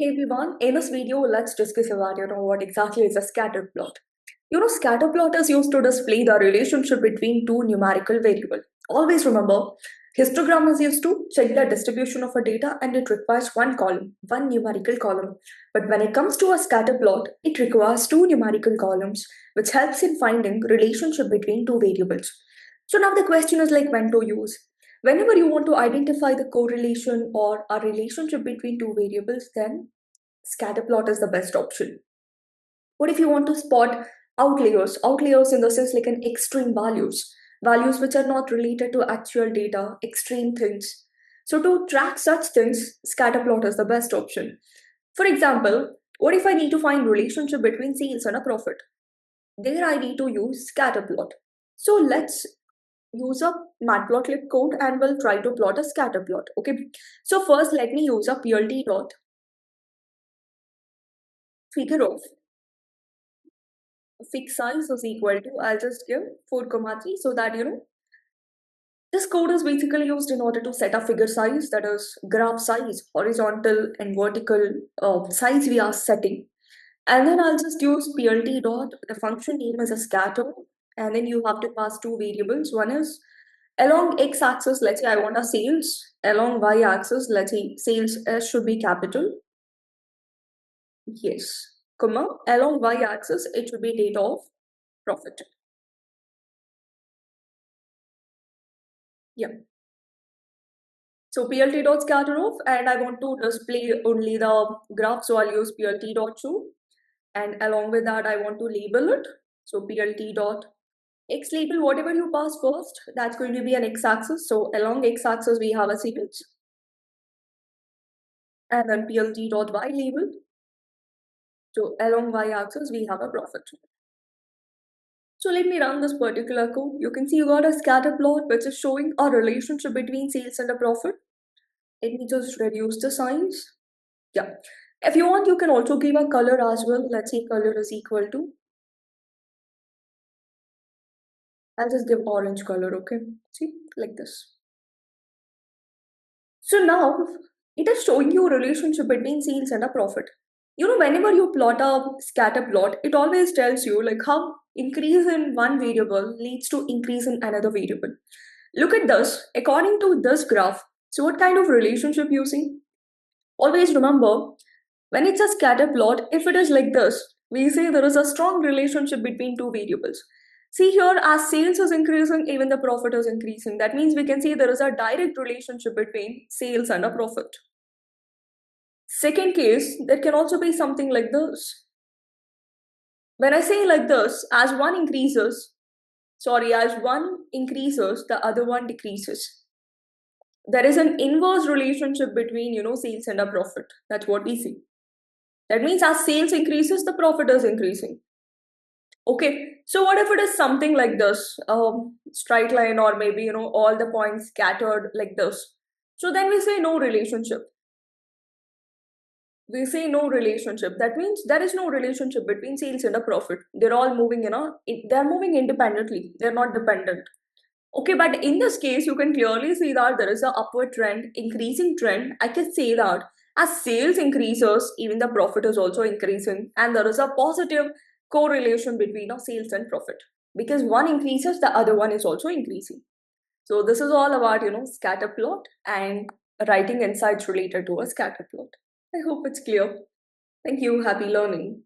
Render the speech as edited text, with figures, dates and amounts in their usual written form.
Hey everyone, in this video, let's discuss about what exactly is a scatter plot. Scatter plot is used to display the relationship between two numerical variables. Always remember, histogram is used to check the distribution of a data and it requires one column, one numerical column. But when it comes to a scatter plot, it requires two numerical columns, which helps in finding relationship between two variables. So now the question is like when to use. Whenever you want to identify the correlation or a relationship between two variables, then scatter plot is the best option. What if you want to spot outliers? Outliers in the sense like an extreme values, values which are not related to actual data, extreme things. So to track such things, scatter plot is the best option. For example, what if I need to find relationship between sales and a profit? There I need to use scatter plot. So let's use a matplotlib code and we'll try to plot a scatter plot. Okay. So first let me use a plt dot figure of fixed size is equal to, I'll just give 4,3 so that this code is basically used in order to set a figure size, that is graph size, horizontal and vertical size we are setting. And then I'll just use plt dot, the function name is a scatter, and then you have to pass two variables. One is along x-axis, let's say I want a sales, along y-axis, let's say sales S should be capital, yes, comma, along y-axis, it should be date of profit. Yeah. So plt dot scatter off, and I want to display only the graph, so I'll use plt dot show, and along with that I want to label it. So plt dot x label, whatever you pass first, that's going to be an x-axis. So along x-axis we have a sales, and then plt dot y label. So along y-axis we have a profit. So let me run this particular code. You can see you got a scatter plot which is showing a relationship between sales and a profit. Let me just reduce the size. Yeah. If you want, you can also give a color as well. Let's say color is equal to, I'll just give orange color, okay? See, like this. So now it is showing you a relationship between sales and a profit. Whenever you plot a scatter plot, it always tells you like how increase in one variable leads to increase in another variable. Look at this. According to this graph, so what kind of relationship you see? Always remember, when it's a scatter plot, if it is like this, we say there is a strong relationship between two variables. See here, as sales is increasing, even the profit is increasing. That means we can see there is a direct relationship between sales and a profit. Second case, there can also be something like this. When I say like this, as one increases, the other one decreases. There is an inverse relationship between, sales and a profit. That's what we see. That means as sales increases, the profit is increasing. Okay, so what if it is something like this, straight line, or maybe, all the points scattered like this? So then we say no relationship. We say no relationship. That means there is no relationship between sales and a profit. They're all moving, they're moving independently. They're not dependent. Okay, but in this case, you can clearly see that there is an upward trend, increasing trend. I can say that as sales increases, even the profit is also increasing, and there is a positive correlation between sales and profit, because one increases, the other one is also increasing. So this is all about scatter plot and writing insights related to a scatter plot. I hope it's clear. Thank you. Happy learning.